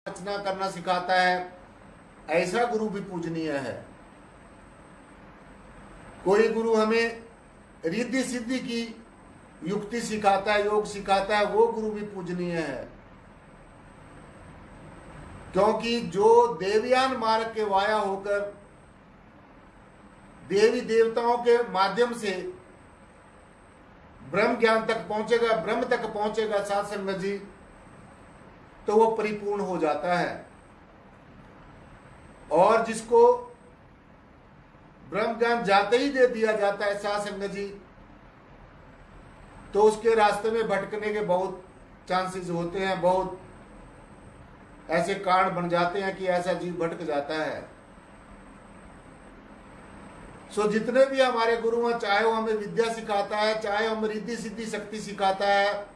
रचना करना सिखाता है, ऐसा गुरु भी पूजनीय है। कोई गुरु हमें रिद्धि सिद्धि की युक्ति सिखाता है, योग सिखाता है, वो गुरु भी पूजनीय है। क्योंकि जो देवयान मार्ग के वाया होकर देवी देवताओं के माध्यम से ब्रह्म ज्ञान तक पहुंचेगा, ब्रह्म तक पहुंचेगा साध संगत जी, तो वो परिपूर्ण हो जाता है। और जिसको ब्रह्म ज्ञान जाते ही दे दिया जाता है साध संगत जी, तो उसके रास्ते में भटकने के बहुत चांसेस होते हैं, बहुत ऐसे कारण बन जाते हैं कि ऐसा जीव भटक जाता है। सो जितने भी हमारे गुरु हैं, चाहे वो हमें विद्या सिखाता है, चाहे हमें रिद्धि सिद्धि शक्ति सिखाता है,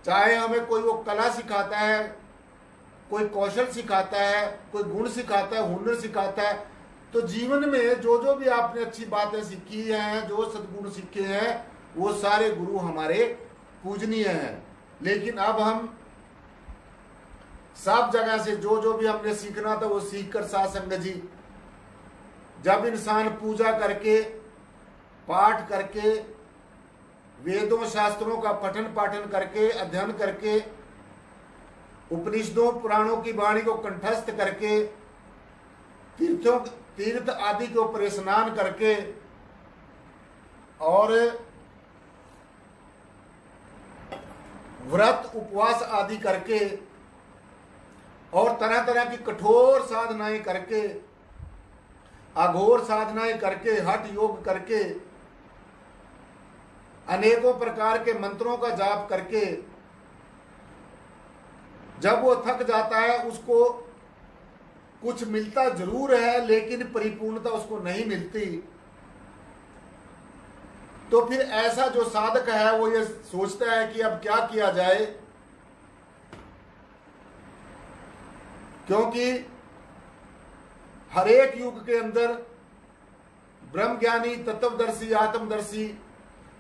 चाहे हमें कोई वो कला सिखाता है, कोई कौशल सिखाता है, कोई गुण सिखाता है, हुनर सिखाता है, तो जीवन में जो जो भी आपने अच्छी बातें सीखी हैं, जो सद्गुण सीखे हैं, वो सारे गुरु हमारे पूजनीय हैं। लेकिन अब हम सब जगह से जो जो भी हमने सीखना था वो सीख कर साध संगत जी, जब इंसान पूजा करके, पाठ करके, वेदों शास्त्रों का पठन पाठन करके, अध्ययन करके, उपनिषदों पुराणों की वाणी को कंठस्थ करके, तीर्थ आदि के ऊपर स्नान करके और व्रत उपवास आदि करके और तरह तरह की कठोर साधनाएं करके, अघोर साधनाएं करके, हठ योग करके, अनेकों प्रकार के मंत्रों का जाप करके जब वो थक जाता है, उसको कुछ मिलता जरूर है लेकिन परिपूर्णता उसको नहीं मिलती, तो फिर ऐसा जो साधक है वो ये सोचता है कि अब क्या किया जाए। क्योंकि हर एक युग के अंदर ब्रह्मज्ञानी, तत्वदर्शी, आत्मदर्शी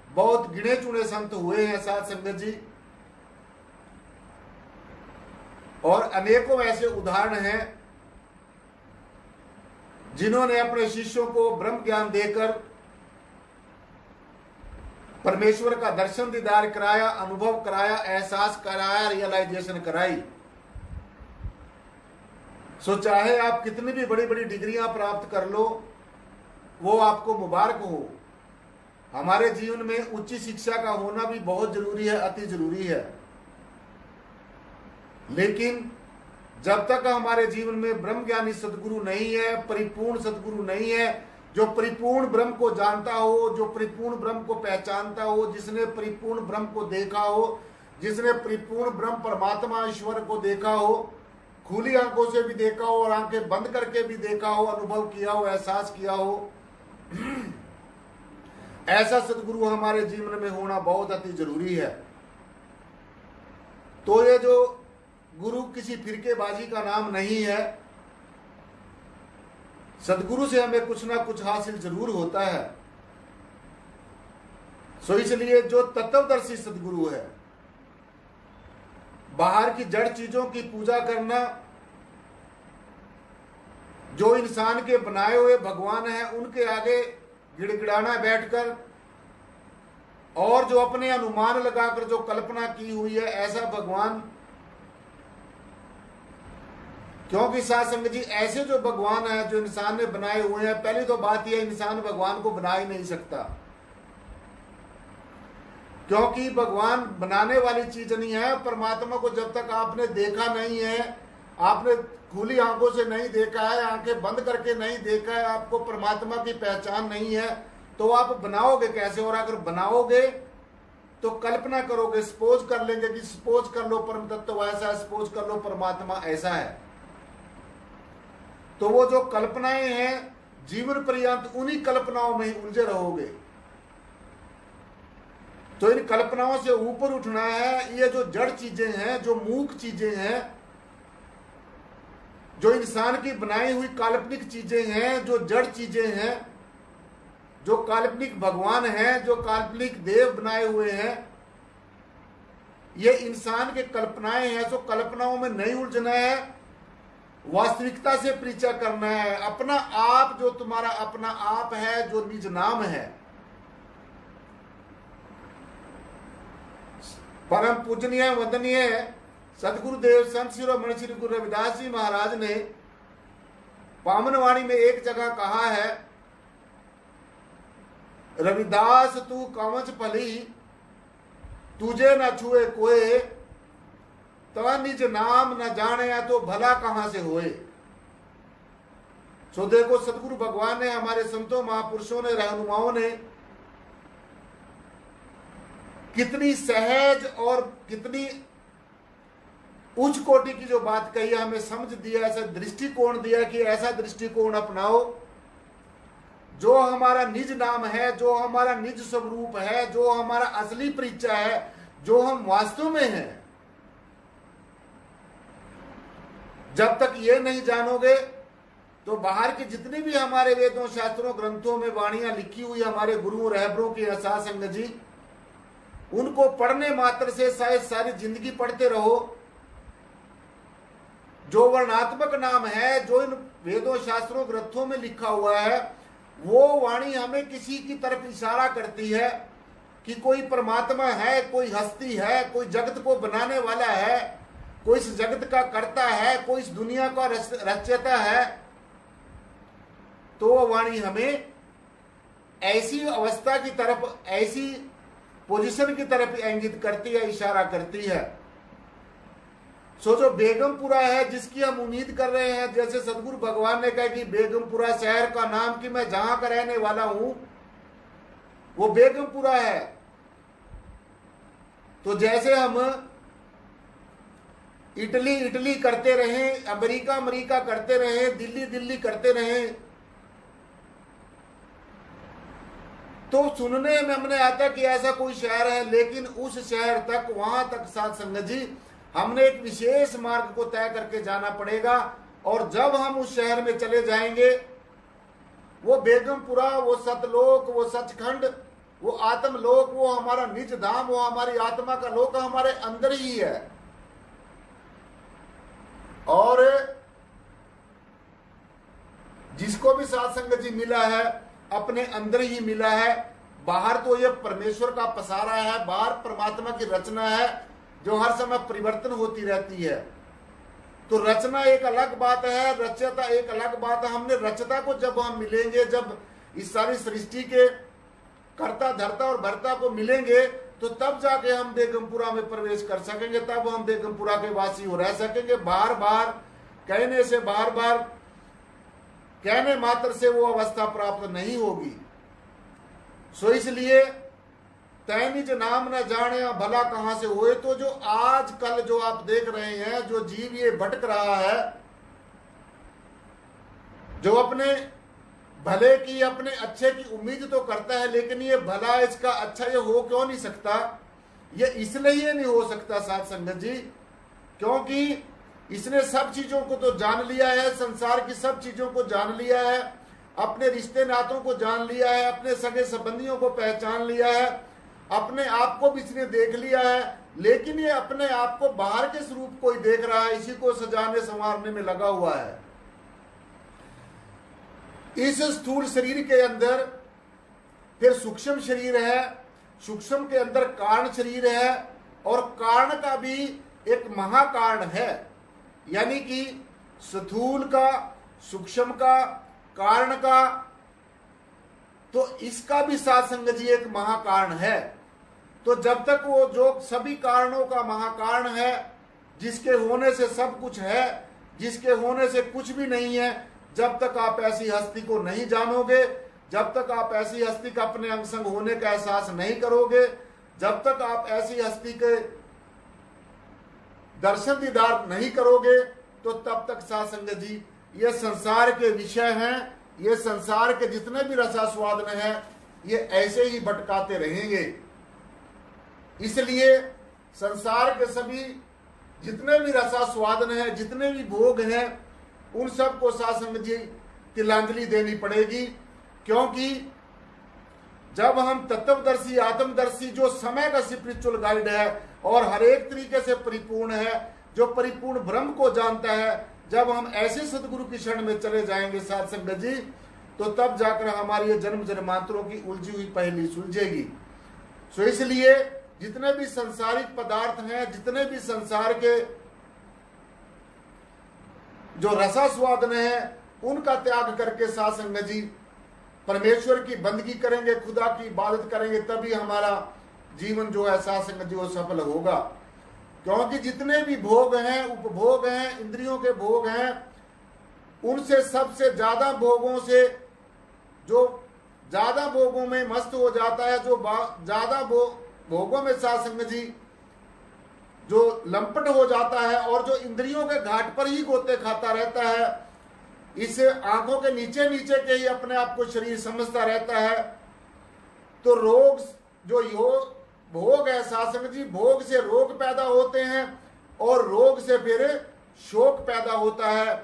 बहुत गिने चुने संत हुए हैं साध संगत जी, और अनेकों ऐसे उदाहरण हैं जिन्होंने अपने शिष्यों को ब्रह्म ज्ञान देकर परमेश्वर का दर्शन दीदार कराया, अनुभव कराया, एहसास कराया, रियलाइजेशन कराई। सो चाहे आप कितनी भी बड़ी बड़ी डिग्रियां प्राप्त कर लो, वो आपको मुबारक हो। हमारे जीवन में उच्च शिक्षा का होना भी बहुत जरूरी है, अति जरूरी है। लेकिन जब तक हमारे जीवन में ब्रह्म ज्ञानी सदगुरु नहीं है, परिपूर्ण सदगुरु नहीं है, जो परिपूर्ण ब्रह्म को जानता हो, जो परिपूर्ण ब्रह्म को पहचानता हो, जिसने परिपूर्ण ब्रह्म को देखा हो, जिसने परिपूर्ण ब्रह्म परमात्मा ईश्वर को देखा हो, खुली आंखों से भी देखा हो और आंखें बंद करके भी देखा हो, अनुभव किया हो, एहसास किया हो, ऐसा सदगुरु हमारे जीवन में होना बहुत अति जरूरी है। तो ये जो गुरु किसी फिरकेबाजी का नाम नहीं है, सदगुरु से हमें कुछ ना कुछ हासिल जरूर होता है। सो इसलिए जो तत्वदर्शी सदगुरु है, बाहर की जड़ चीजों की पूजा करना, जो इंसान के बनाए हुए भगवान हैं उनके आगे गिड़गिड़ाना बैठकर, और जो अपने अनुमान लगाकर जो कल्पना की हुई है ऐसा भगवान, क्योंकि साध संगत जी ऐसे जो भगवान है जो इंसान ने बनाए हुए हैं, पहली तो बात यह, इंसान भगवान को बना ही नहीं सकता, क्योंकि भगवान बनाने वाली चीज नहीं है। परमात्मा को जब तक आपने देखा नहीं है, आपने खुली आंखों से नहीं देखा है, आंखें बंद करके नहीं देखा है, आपको परमात्मा की पहचान नहीं है, तो आप बनाओगे कैसे? और अगर बनाओगे तो कल्पना करोगे, सपोज कर लेंगे कि सपोज कर लो परम तत्व ऐसा है, सपोज कर लो परमात्मा ऐसा है, तो वो जो कल्पनाएं हैं जीवन पर्यंत उन्हीं कल्पनाओं में ही उलझे रहोगे। तो इन कल्पनाओं से ऊपर उठना है। ये जो जड़ चीजें हैं, जो मूक चीजें हैं, जो इंसान की बनाई हुई काल्पनिक चीजें हैं, जो जड़ चीजें हैं, जो काल्पनिक भगवान हैं, जो काल्पनिक देव बनाए हुए हैं, ये इंसान के कल्पनाएं हैं, तो कल्पनाओं में नहीं उलझना है, वास्तविकता से परिचय करना है। अपना आप, जो तुम्हारा अपना आप है, जो निज नाम है। परम पूजनीय वंदनीय सदगुरुदेव संत शिरोमणि श्री गुरु रविदास जी महाराज ने पावन वाणी में एक जगह कहा है, रविदास तू कवच फली तुझे न छुए कोय, तो निज नाम न जाने तो भला कहां से होए। सो देखो, सदगुरु भगवान ने, हमारे संतों महापुरुषों ने, रहनुमाओं ने कितनी सहज और कितनी उच्च कोटि की जो बात कही है, हमें समझ दिया, ऐसा दृष्टिकोण दिया कि ऐसा दृष्टिकोण अपनाओ जो हमारा निज नाम है, जो हमारा निज स्वरूप है, जो हमारा असली परिचय है, जो हम वास्तव में हैं। जब तक ये नहीं जानोगे तो बाहर की जितनी भी हमारे वेदों, शास्त्रों, ग्रंथों में वाणियां लिखी हुई हमारे गुरुओं रहबरों की, साध संगत जी, उनको पढ़ने मात्र से शायद सारी जिंदगी पढ़ते रहो। जो वर्णात्मक नाम है, जो इन वेदों, शास्त्रों, ग्रंथों में लिखा हुआ है, वो वाणी हमें किसी की तरफ इशारा करती है कि कोई परमात्मा है, कोई हस्ती है, कोई जगत को बनाने वाला है, कोई इस जगत का कर्ता है, कोई इस दुनिया का रचयिता है। तो वो वाणी हमें ऐसी अवस्था की तरफ, ऐसी पोजीशन की तरफ इंगित करती है, इशारा करती है। सो जो बेगमपुरा है, जिसकी हम उम्मीद कर रहे हैं, जैसे सदगुरु भगवान ने कहा कि बेगमपुरा शहर का नाम, कि मैं जहां का रहने वाला हूं वो बेगमपुरा है। तो जैसे हम इटली इटली करते रहे, अमेरिका अमेरिका करते रहे, दिल्ली दिल्ली करते रहे, तो सुनने में हमने आता कि ऐसा कोई शहर है, लेकिन उस शहर तक, वहां तक साध संगत जी, हमने एक विशेष मार्ग को तय करके जाना पड़ेगा। और जब हम उस शहर में चले जाएंगे, वो बेगमपुरा, वो सतलोक, वो सचखंड, वो आत्मलोक, वो हमारा निज धाम, वो हमारी आत्मा का लोक हमारे अंदर ही है। और जिसको भी साध संगत जी मिला है, अपने अंदर ही मिला है। बाहर तो ये परमेश्वर का पसारा है, बाहर परमात्मा की रचना है जो हर समय परिवर्तन होती रहती है। तो रचना एक अलग बात है, रचयिता एक अलग बात है। हमने रचयिता को जब हम मिलेंगे, जब इस सारी सृष्टि के कर्ता, धर्ता और भर्ता को मिलेंगे, तो तब जाके हम बेगमपुरा में प्रवेश कर सकेंगे, तब हम बेगमपुरा के वासी हो रह सकेंगे। बार बार कहने से, बार बार कहने मात्र से वो अवस्था प्राप्त नहीं होगी। सो इसलिए तय निज नाम न जाने भला कहां से होए। तो जो आज कल जो आप देख रहे हैं, जो जीव ये भटक रहा है, जो अपने भले की, अपने अच्छे की उम्मीद तो करता है, लेकिन ये भला, इसका अच्छा ये हो क्यों नहीं सकता? ये इसलिए नहीं हो सकता साध संगत जी, क्योंकि इसने सब चीजों को तो जान लिया है, संसार की सब चीजों को जान लिया है, अपने रिश्ते नातों को जान लिया है, अपने सगे संबंधियों को पहचान लिया है, अपने आप को भी इसने देख लिया है। लेकिन ये अपने आप को, बाहर के स्वरूप को ही देख रहा है, इसी को सजाने संवारने में लगा हुआ है। इस स्थूल शरीर के अंदर फिर सूक्ष्म शरीर है, सूक्ष्म के अंदर कारण शरीर है, और कारण का भी एक महाकारण है। यानी कि स्थूल का, सूक्ष्म का, कारण का, तो इसका भी साध संगत जी एक महाकारण है। तो जब तक वो जो सभी कारणों का महाकारण है, जिसके होने से सब कुछ है, जिसके होने से कुछ भी नहीं है, जब तक आप ऐसी हस्ती को नहीं जानोगे, जब तक आप ऐसी हस्ती का अपने अंग संग होने का एहसास नहीं करोगे, जब तक आप ऐसी हस्ती के दर्शन दीदार नहीं करोगे, तो तब तक साध संगत जी ये संसार के विषय हैं, ये संसार के जितने भी रसास्वादन हैं, ये ऐसे ही भटकाते रहेंगे। इसलिए संसार के सभी जितने भी रसास्वादन हैं, जितने भी भोग हैं, उन सबको साध संगत जी तिलांजलि देनी पड़ेगी। क्योंकि जब हम तत्वदर्शी आत्मदर्शी, जो समय का स्पिरिचुअल गाइड है और हर एक तरीके से परिपूर्ण है, जो परिपूर्ण ब्रह्म को जानता है, जब हम ऐसे सदगुरु की शरण में चले जाएंगे साध संगत जी, तो तब जाकर हमारी ये जन्म जन्मांतरों की उलझी हुई पहेली सुलझेगी। सो इसलिए जितने भी संसारिक पदार्थ हैं, जितने भी संसार के जो रसास्वादन है, उनका त्याग करके साध संगत जी परमेश्वर की बंदगी करेंगे, खुदा की इबादत करेंगे, तभी हमारा जीवन जो है साध संगत जी वो सफल होगा। क्योंकि जितने भी भोग हैं, उपभोग हैं, इंद्रियों के भोग हैं, उनसे सबसे ज्यादा भोगों से, जो ज्यादा भोगों में मस्त हो जाता है, जो ज्यादा भोगों में साध संगत जी जो लंपट हो जाता है और जो इंद्रियों के घाट पर ही गोते खाता रहता है, इस आंखों के नीचे नीचे के ही अपने आप को शरीर समझता रहता है, तो रोग जो भोग है साध संगत जी, भोग से रोग पैदा होते हैं और रोग से फिर शोक पैदा होता है,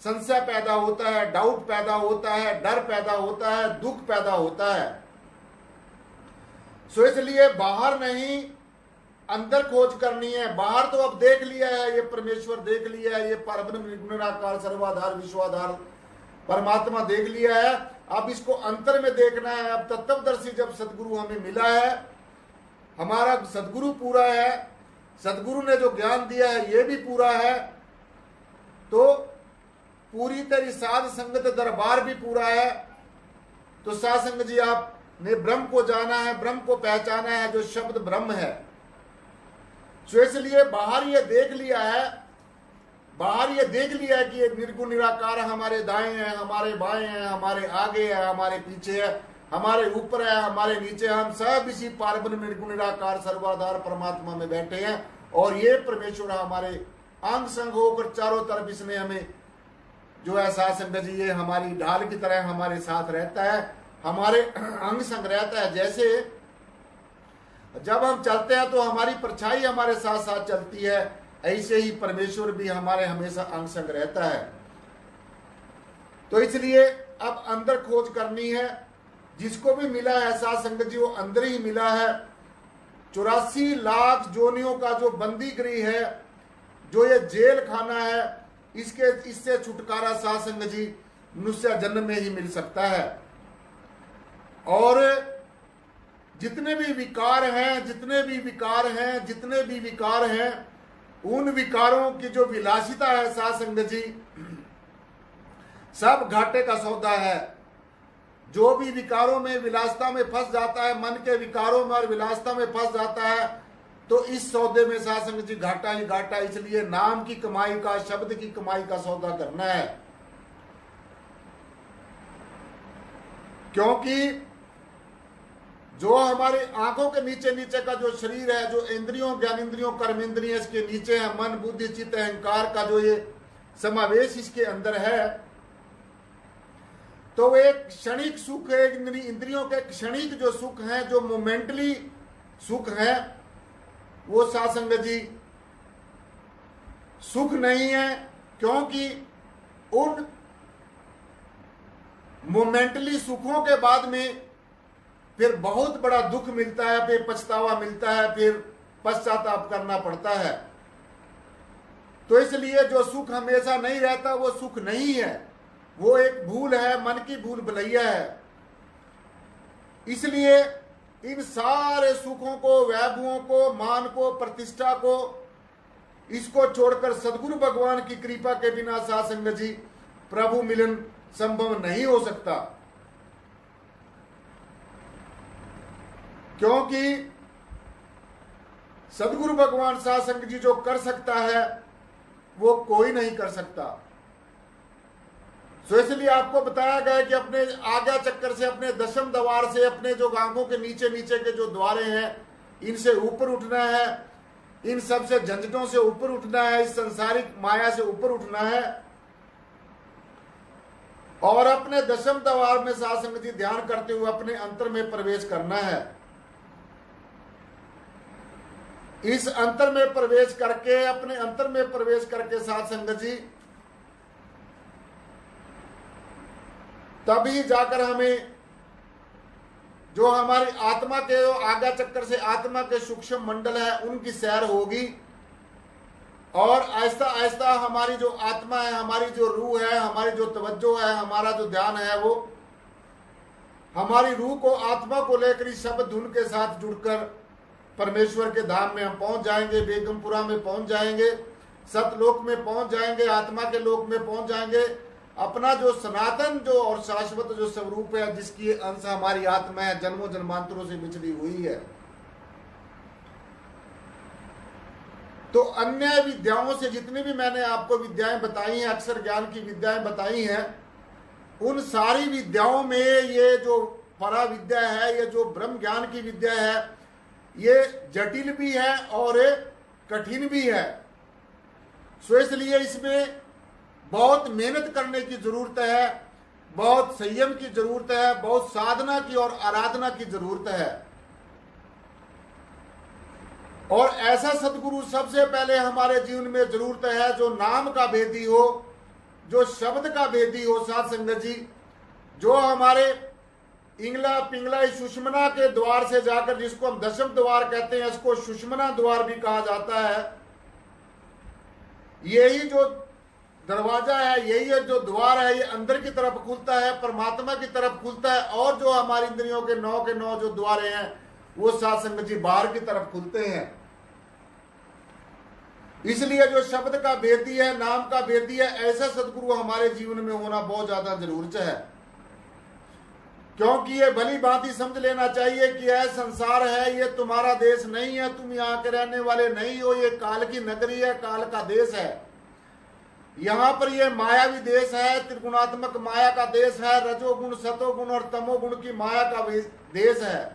संशय पैदा होता है, डाउट पैदा होता है, डर पैदा होता है, दुख पैदा होता है। सो इसलिए बाहर नहीं, अंदर खोज करनी है। बाहर तो अब देख लिया है, ये परमेश्वर देख लिया है, ये परब्रह्म निर्गुणाकार सर्वाधार विश्वाधार परमात्मा देख लिया है। अब इसको अंतर में देखना है। अब तत्वदर्शी जब सदगुरु हमें मिला है, हमारा सदगुरु पूरा है, सदगुरु ने जो ज्ञान दिया है ये भी पूरा है, तो पूरी तेरी साध संगत दरबार भी पूरा है। तो साध संगत जी आपने ब्रह्म को जाना है, ब्रह्म को पहचाना है, जो शब्द ब्रह्म है। तो इसलिए बाहर ये देख लिया है, बाहर ये देख लिया है कि ये निर्गुण निराकार हमारे दाएं हैं, हमारे बाएं हैं, हमारे आगे है, हमारे पीछे है, हमारे ऊपर है, हमारे नीचे, हम सब इसी पारब्रह्म निर्गुण निराकार सर्वाधार परमात्मा में बैठे हैं। और ये परमेश्वर हमारे अंग संग होकर चारों तरफ इसने हमें जो है साध संगत जी, ये हमारी ढाल की तरह हमारे साथ रहता है, हमारे अंग संग रहता है। जैसे जब हम चलते हैं तो हमारी परछाई हमारे साथ साथ चलती है, ऐसे ही परमेश्वर भी हमारे हमेशा अंग संग रहता है। तो इसलिए अब अंदर खोज करनी है। जिसको भी मिला है साध संगत जी, वो अंदर ही मिला है। 84 लाख जोनियों का जो बंदी गृह है, जो ये जेल खाना है, इससे छुटकारा साध संगत जी मनुष्य जन्म में ही मिल सकता है। और जितने भी विकार हैं, जितने भी विकार हैं, उन विकारों की जो विलासिता है साध संगत जी, सब घाटे का सौदा है। जो भी विकारों में विलासिता में फंस जाता है, मन के विकारों में और विलासिता में फंस जाता है, तो इस सौदे में साध संगत जी घाटा ही घाटा। इसलिए नाम की कमाई का, शब्द की कमाई का सौदा करना है। क्योंकि जो हमारे आंखों के नीचे नीचे का जो शरीर है, जो इंद्रियों, ज्ञानेंद्रियों, कर्मेंद्रिय इसके नीचे है, मन बुद्धि चित्त अहंकार का जो ये समावेश इसके अंदर है, तो एक क्षणिक सुख है, इंद्रियों के क्षणिक जो सुख है, जो मोमेंटली सुख है, वो साध संगत जी सुख नहीं है। क्योंकि उन मोमेंटली सुखों के बाद में फिर बहुत बड़ा दुख मिलता है, फिर पछतावा मिलता है, फिर पश्चाताप करना पड़ता है। तो इसलिए जो सुख हमेशा नहीं रहता वो सुख नहीं है, वो एक भूल है, मन की भूल भुलैया है। इसलिए इन सारे सुखों को, वैभवों को, मान को, प्रतिष्ठा को, इसको छोड़कर सदगुरु भगवान की कृपा के बिना साध संगत जी प्रभु मिलन संभव नहीं हो सकता। क्योंकि सदगुरु भगवान साध संगत जी जो कर सकता है वो कोई नहीं कर सकता। तो इसलिए आपको बताया गया कि अपने आज्ञा चक्कर से, अपने दशम द्वार से, अपने जो आंखों के नीचे नीचे के जो द्वारे हैं, इनसे ऊपर उठना है, इन सब से झंझटों से ऊपर उठना है, इस संसारिक माया से ऊपर उठना है और अपने दशम द्वार में साध संगत जी ध्यान करते हुए अपने अंतर में प्रवेश करना है। इस अंतर में प्रवेश करके, अपने अंतर में प्रवेश करके साध संगत जी तभी जाकर हमें जो हमारी आत्मा के आज्ञा चक्कर से आत्मा के सूक्ष्म मंडल है उनकी सैर होगी, और ऐसा ऐसा हमारी जो आत्मा है, हमारी जो रूह है, हमारी जो तवज्जो है, हमारा जो ध्यान है, वो हमारी रूह को आत्मा को लेकर इस शब्द धुन के साथ जुड़कर परमेश्वर के धाम में हम पहुंच जाएंगे, बेगमपुरा में पहुंच जाएंगे, सतलोक में पहुंच जाएंगे, आत्मा के लोक में पहुंच जाएंगे। अपना जो सनातन जो और शाश्वत जो स्वरूप है, जिसकी अंश हमारी आत्मा है, जन्मों जन्मांतरों से बिछड़ी हुई है। तो अन्य विद्याओं से जितनी भी मैंने आपको विद्याएं बताई हैं, अक्षर ज्ञान की विद्याएं बताई हैं, उन सारी विद्याओं में ये जो परा विद्या है, ये जो ब्रह्म ज्ञान की विद्या है, ये जटिल भी है और कठिन भी है। सो इसलिए इसमें बहुत मेहनत करने की जरूरत है, बहुत संयम की जरूरत है, बहुत साधना की और आराधना की जरूरत है। और ऐसा सदगुरु सबसे पहले हमारे जीवन में जरूरत है जो नाम का भेदी हो, जो शब्द का भेदी हो। साध संगत जी, जो हमारे इंगला पिंगला सुषमना के द्वार से जाकर, जिसको हम दशम द्वार कहते हैं, इसको सुषमना द्वार भी कहा जाता है, यही जो दरवाजा है, यही है जो द्वार है, ये अंदर की तरफ खुलता है, परमात्मा की तरफ खुलता है। और जो हमारी इंद्रियों के 9 जो द्वारे हैं, वो साध संगत जी बाहर की तरफ खुलते हैं। इसलिए जो शब्द का भेदी है, नाम का भेदी है, ऐसा सदगुरु हमारे जीवन में होना बहुत ज्यादा जरूरत है। क्योंकि ये भली भांति समझ लेना चाहिए कि यह संसार है, ये तुम्हारा देश नहीं है, तुम यहाँ के रहने वाले नहीं हो, ये काल की नगरी है, काल का देश है। यहाँ पर ये मायावी देश है, त्रिगुणात्मक माया का देश है, रजोगुण सतोगुण और तमोगुण की माया का देश है।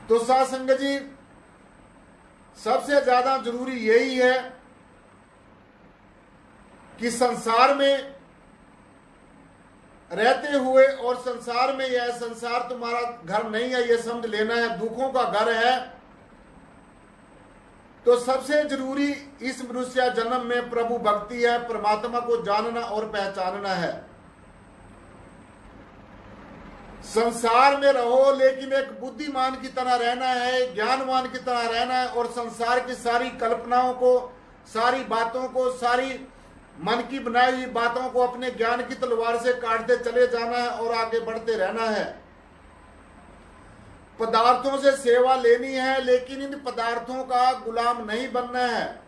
तो साध संगत जी, सबसे ज्यादा जरूरी यही है कि संसार में रहते हुए, और संसार में यह संसार तुम्हारा घर नहीं है, यह समझ लेना है, दुखों का घर है। तो सबसे जरूरी इस मनुष्य जन्म में प्रभु भक्ति है, परमात्मा को जानना और पहचानना है। संसार में रहो लेकिन एक बुद्धिमान की तरह रहना है, ज्ञानवान की तरह रहना है, और संसार की सारी कल्पनाओं को, सारी बातों को, सारी मन की बनाई हुई बातों को अपने ज्ञान की तलवार से काटते चले जाना है और आगे बढ़ते रहना है। पदार्थों से सेवा लेनी है, लेकिन इन पदार्थों का गुलाम नहीं बनना है।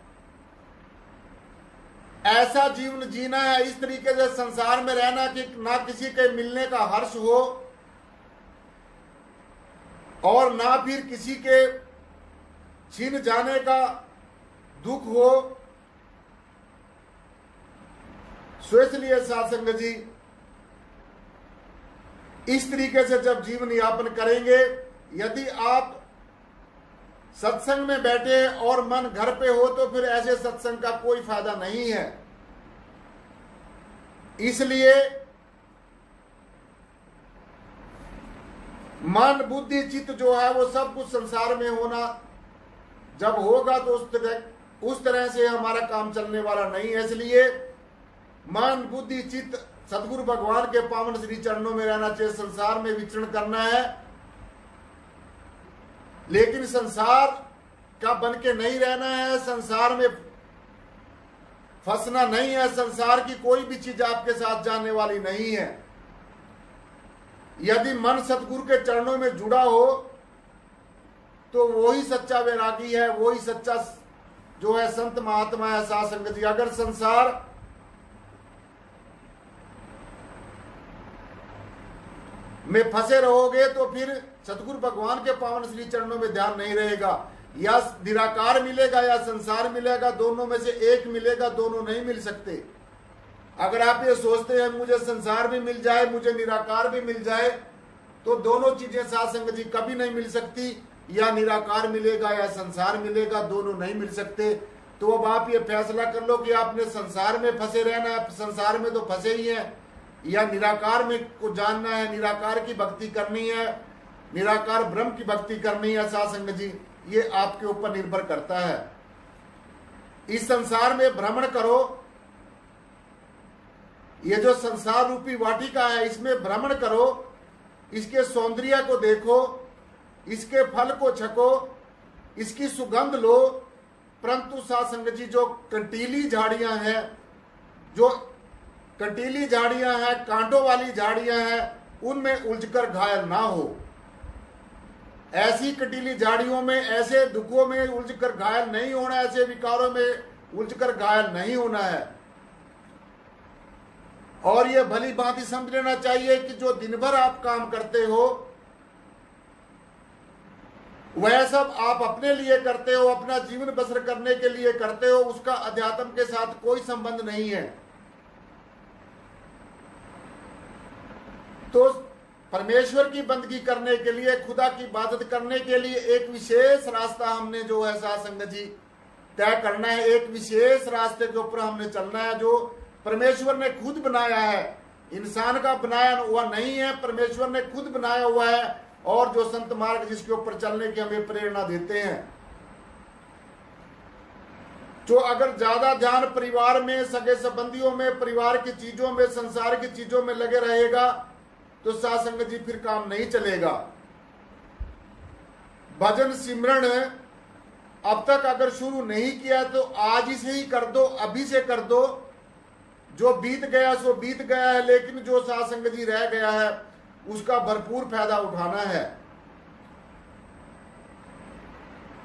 ऐसा जीवन जीना है, इस तरीके से संसार में रहना कि ना किसी के मिलने का हर्ष हो और ना फिर किसी के छीन जाने का दुख हो। सो इसलिए साध संगत जी, इस तरीके से जब जीवन यापन करेंगे, यदि आप सत्संग में बैठे और मन घर पे हो, तो फिर ऐसे सत्संग का कोई फायदा नहीं है। इसलिए मन बुद्धि चित्त जो है वो सब कुछ संसार में होना जब होगा तो उस तरह से हमारा काम चलने वाला नहीं है। इसलिए मन बुद्धि चित्त सदगुरु भगवान के पावन श्री चरणों में रहना चाहिए, संसार में विचरण करना है, लेकिन संसार का बन के नहीं रहना है, संसार में फंसना नहीं है। संसार की कोई भी चीज आपके साथ जाने वाली नहीं है। यदि मन सतगुरु के चरणों में जुड़ा हो तो वही सच्चा वैरागी है, वही सच्चा जो है संत महात्मा है। साध संगत जी, अगर संसार में फंसे रहोगे तो फिर सतगुरु भगवान के पावन श्री चरणों में ध्यान नहीं रहेगा। या निराकार मिलेगा या संसार मिलेगा, दोनों में से एक मिलेगा, दोनों नहीं मिल सकते। अगर आप ये सोचते हैं मुझे संसार भी मिल जाए, मुझे निराकार भी मिल जाए, तो दोनों चीजें साध संगत जी कभी नहीं मिल सकती। या निराकार मिलेगा या संसार मिलेगा, दोनों नहीं मिल सकते। तो अब आप ये फैसला कर लो कि आपने संसार में फंसे रहना है, संसार में तो फंसे ही हैं, या निराकार में को जानना है, निराकार की भक्ति करनी है, निराकार ब्रह्म की भक्ति करनी है। साध संगत जी, ये आपके ऊपर निर्भर करता है। इस संसार में भ्रमण करो, ये जो संसार रूपी वाटिका है, इसमें भ्रमण करो, इसके सौंदर्य को देखो, इसके फल को छको, इसकी सुगंध लो। परंतु साध संगत जी, जो कंटीली झाड़ियां हैं, जो कंटीली झाड़ियां हैं, कांटों वाली झाड़ियां हैं, उनमें उलझकर घायल ना हो। ऐसी कंटीली झाड़ियों में, ऐसे दुखों में उलझकर घायल नहीं होना, ऐसे विकारों में उलझकर घायल नहीं होना है। और ये भली भांति समझ लेना चाहिए कि जो दिन भर आप काम करते हो, वह सब आप अपने लिए करते हो, अपना जीवन बसर करने के लिए करते हो, उसका अध्यात्म के साथ कोई संबंध नहीं है। तो परमेश्वर की बंदगी करने के लिए, खुदा की इबादत करने के लिए एक विशेष रास्ता हमने जो है साध संगत जी तय करना है। एक विशेष रास्ते के ऊपर हमने चलना है, जो परमेश्वर ने खुद बनाया है, इंसान का बनाया हुआ नहीं है, परमेश्वर ने खुद बनाया हुआ है। और जो संत मार्ग जिसके ऊपर चलने की हमें प्रेरणा देते हैं। जो अगर ज्यादा ध्यान परिवार में, सगे संबंधियों में, परिवार की चीजों में, संसार की चीजों में लगे रहेगा, तो साध संगत जी फिर काम नहीं चलेगा। भजन सिमरन अब तक अगर शुरू नहीं किया तो आज ही से ही कर दो, अभी से कर दो। जो बीत गया सो बीत गया है, लेकिन जो साध संगत जी रह गया है उसका भरपूर फायदा उठाना है।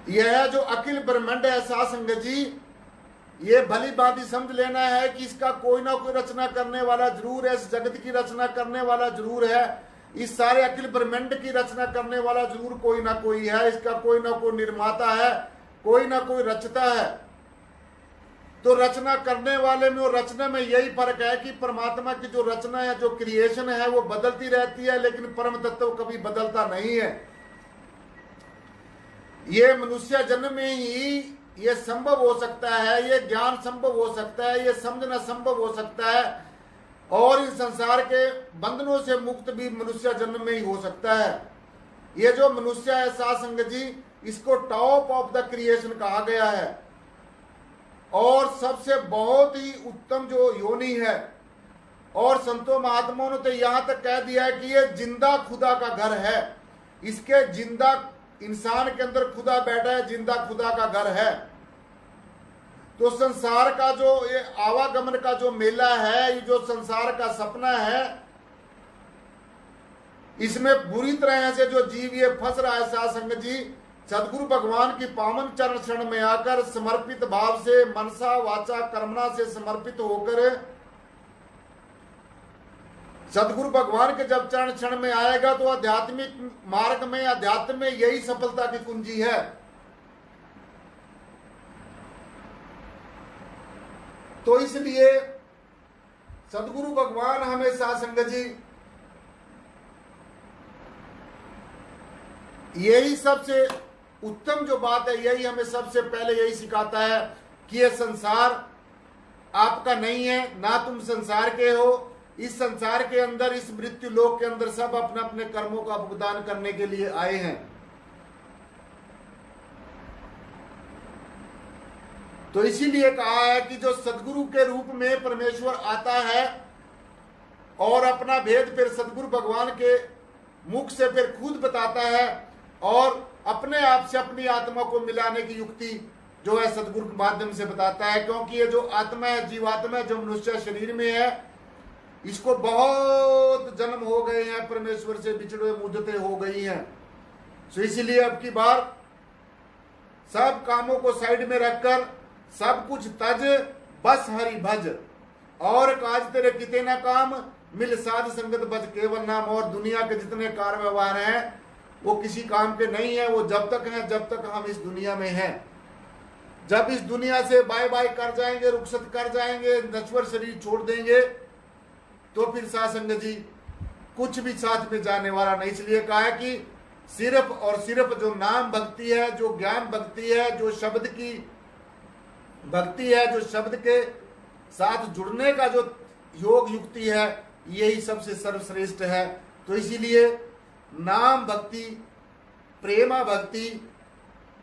यह जो अखिल ब्रह्मांड है साध संगत जी, ये भली भांति समझ लेना है कि इसका कोई ना कोई रचना करने वाला जरूर है, इस जगत की रचना करने वाला जरूर है, इस सारे अखिल ब्रह्मांड की रचना करने वाला जरूर कोई ना कोई है, इसका कोई ना कोई निर्माता है, कोई ना कोई रचता है। तो रचना करने वाले में और रचना में यही फर्क है कि परमात्मा की जो रचना है, जो क्रिएशन है, वो बदलती रहती है, लेकिन परम तत्व कभी बदलता नहीं है। ये मनुष्य जन्म में ही ये संभव हो सकता है, ये ज्ञान संभव हो सकता है, ये समझना संभव हो सकता है। और इस संसार के बंधनों से मुक्त भी मनुष्य जन्म में ही हो सकता है। ये जो मनुष्य है साध संगत जी, इसको टॉप ऑफ द क्रिएशन कहा गया है। और सबसे बहुत ही उत्तम जो योनि है, और संतों महात्माओं ने तो यहां तक कह दिया है कि ये जिंदा खुदा का घर है। इसके जिंदा इंसान के अंदर खुदा बैठा है, जिंदा खुदा का घर है। तो संसार का जो ये आवागमन का जो मेला है, ये जो संसार का सपना है, इसमें बुरी तरह से जो जीव ये फंस रहा है साध संगत जी, सदगुरु भगवान की पावन चरण शरण में आकर समर्पित भाव से, मनसा वाचा कर्मणा से समर्पित होकर सदगुरु भगवान के जब चरण क्षण में आएगा तो आध्यात्मिक मार्ग में, अध्यात्म में यही सफलता की कुंजी है। तो इसलिए सदगुरु भगवान हमें साध संगत जी यही सबसे उत्तम जो बात है, यही हमें सबसे पहले यही सिखाता है कि यह संसार आपका नहीं है, ना तुम संसार के हो। इस संसार के अंदर, इस मृत्यु लोक के अंदर सब अपने अपने कर्मों का भुगतान करने के लिए आए हैं। तो इसीलिए कहा है कि जो सदगुरु के रूप में परमेश्वर आता है और अपना भेद फिर सदगुरु भगवान के मुख से फिर खुद बताता है, और अपने आप से अपनी आत्मा को मिलाने की युक्ति जो है सदगुरु के माध्यम से बताता है। क्योंकि ये जो आत्मा है, जीवात्मा है, जो मनुष्य शरीर में है, इसको बहुत जन्म हो गए हैं, परमेश्वर से बिछड़े मुद्दतें हो गई हैं। तो इसीलिए अब की बार सब कामों को साइड में रखकर सब कुछ तज, बस हरि भज, और काज तेरे किते ना काम, मिल साध संगत बज केवल नाम। और दुनिया के जितने कार्य व्यवहार हैं वो किसी काम के नहीं है। वो जब तक हैं जब तक हम इस दुनिया में हैं। जब इस दुनिया से बाय बाय कर जाएंगे, रुखसत कर जाएंगे, नश्वर शरीर छोड़ देंगे, तो फिर साध संगत जी कुछ भी साथ में जाने वाला नहीं। इसलिए कहा है कि सिर्फ और सिर्फ जो नाम भक्ति है, जो ज्ञान भक्ति है, जो शब्द की भक्ति है, जो शब्द के साथ जुड़ने का जो योग युक्ति है, यही सबसे सर्वश्रेष्ठ है। तो इसीलिए नाम भक्ति, प्रेमा भक्ति,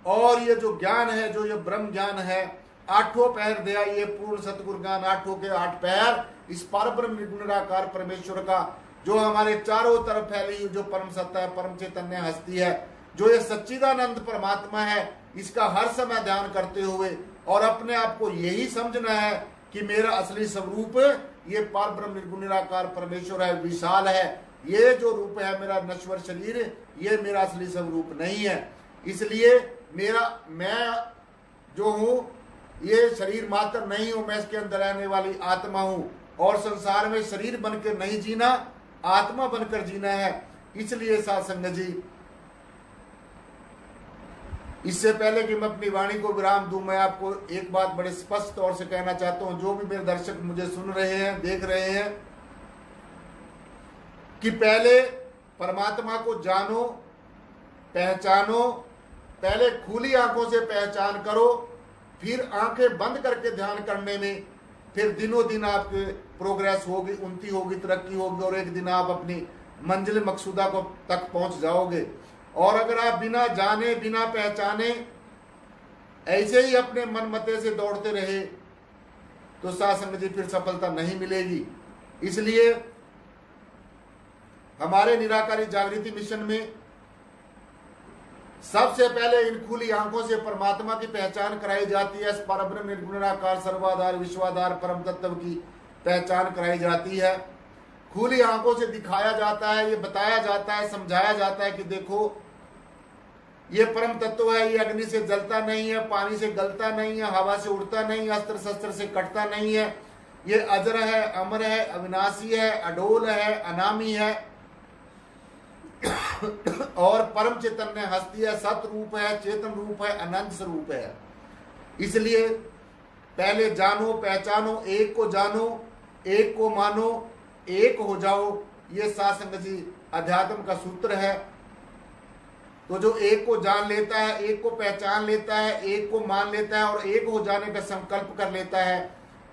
और ये जो ज्ञान है, जो ये ब्रह्म ज्ञान है, आठों पैर दिया, ये पूर्ण सतगुरु ज्ञान, आठों के आठ पैर, इस परब्रह्म निर्गुण निराकार परमेश्वर का, जो हमारे चारों तरफ फैली हुई जो परम सत्ता है, परम चैतन्य हस्ती है, जो ये सच्चिदानंद परमात्मा है, इसका हर समय ध्यान करते हुए और अपने आप को यही समझना है कि मेरा असली स्वरूप ये परब्रह्म निर्गुण निराकार परमेश्वर है, विशाल है। ये जो रूप है मेरा नश्वर शरीर, ये मेरा असली स्वरूप नहीं है। इसलिए मैं जो हूं ये शरीर मात्र नहीं हूं, मैं इसके अंदर रहने वाली आत्मा हूं और संसार में शरीर बनकर नहीं जीना, आत्मा बनकर जीना है। इसलिए साध संगत जी, इससे पहले कि मैं अपनी वाणी को विराम दूं, मैं आपको एक बात बड़े स्पष्ट तौर से कहना चाहता हूं, जो भी मेरे दर्शक मुझे सुन रहे हैं, देख रहे हैं, कि पहले परमात्मा को जानो, पहचानो। पहले खुली आंखों से पहचान करो, फिर आंखें बंद करके ध्यान करने में फिर दिनों दिन आपके प्रोग्रेस होगी, उन्नति होगी, तरक्की होगी और एक दिन आप अपनी मंजिल मकसूदा को तक पहुंच जाओगे। और अगर आप बिना जाने बिना पहचाने ऐसे ही अपने मन मते से दौड़ते रहे तो साध संगत जी फिर सफलता नहीं मिलेगी। इसलिए हमारे निराकारी जागृति मिशन में सबसे पहले इन खुली आंखों से परमात्मा की पहचान कराई जाती है। परब्रह्म निर्गुण निराकार सर्वाधार विश्वाधार परम तत्व की पहचान कराई जाती है। खुली आंखों से दिखाया जाता है, ये बताया जाता है, समझाया जाता है कि देखो ये परम तत्व है, ये अग्नि से जलता नहीं है, पानी से गलता नहीं है, हवा से उड़ता नहीं है, अस्त्र शस्त्र से कटता नहीं है, ये अजर है, अमर है, अविनाशी है, अडोल है, अनामी है और परम चैतन्य हस्ती है, सत रूप है, चेतन रूप है, अनंत स्वरूप है। इसलिए पहले जानो, पहचानो, एक को जानो, एक को मानो, एक हो जाओ। ये साध संगत जी अध्यात्म का सूत्र है। तो जो एक को जान लेता है, एक को पहचान लेता है, एक को मान लेता है और एक हो जाने का संकल्प कर लेता है,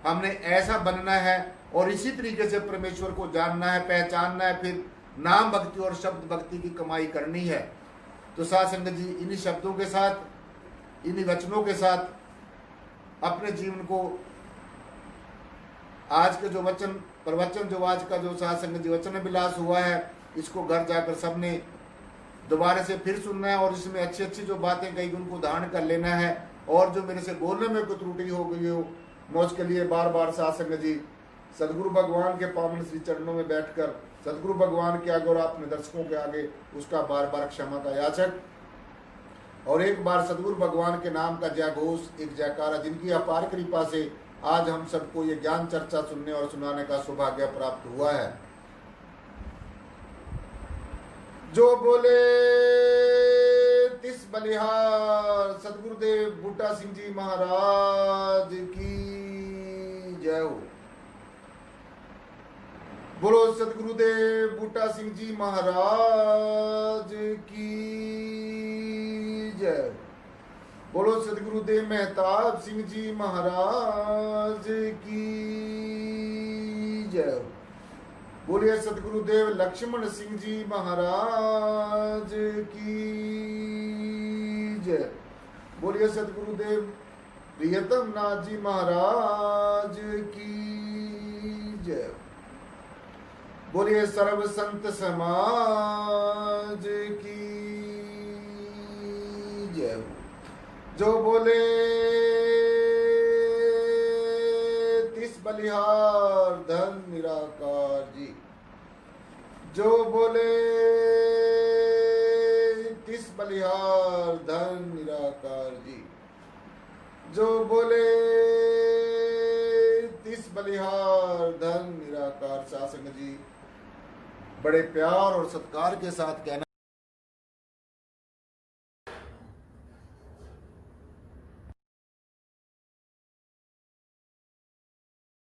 हमने ऐसा बनना है और इसी तरीके से परमेश्वर को जानना है, पहचानना है, फिर नाम भक्ति और शब्द भक्ति की कमाई करनी है। तो साध संगत जी इन्हीं शब्दों के साथ, इन्हीं वचनों के साथ अपने जीवन को, आज के जो वचन प्रवचन, जो आज का जो साध संगत जी वचन विलास हुआ है, इसको घर जाकर सबने दोबारा से फिर सुनना है और इसमें अच्छी अच्छी जो बातें कही उनको धारण कर लेना है। और जो मेरे से बोलने में कोई त्रुटि हो गई हो, मैं उसके लिए बार बार साध संगत जी सदगुरु भगवान के पावन श्री चरणों में बैठकर सदगुरु भगवान के आगे और अपने दर्शकों के आगे उसका बार बार क्षमा का याचक, और एक बार सदगुरु भगवान के नाम का जय घोष, एक जयकारा, जिनकी अपार कृपा से आज हम सबको ये ज्ञान चर्चा सुनने और सुनाने का सौभाग्य प्राप्त हुआ है। जो बोले तिस बलिहार सदगुरुदेव बूटा सिंह जी महाराज की जय हो। बोलो सदगुरुदेव बूटा सिंह जी महाराज की जय। बोलो सदगुरुदेव मेहताब सिंह जी महाराज की जय। बोलिए सदगुरुदेव लक्ष्मण सिंह जी महाराज की जय। बोलिए सदगुरुदेव प्रियतम नाथ जी महाराज की जय। बोलिए सर्व संत समाज की जय। जो बोले तिस बलिहार धन निराकार जी। जो बोले तिस बलिहार धन निराकार जी। जो बोले तिस बलिहार धन निराकार। साध संगत जी बड़े प्यार और सत्कार के साथ कहना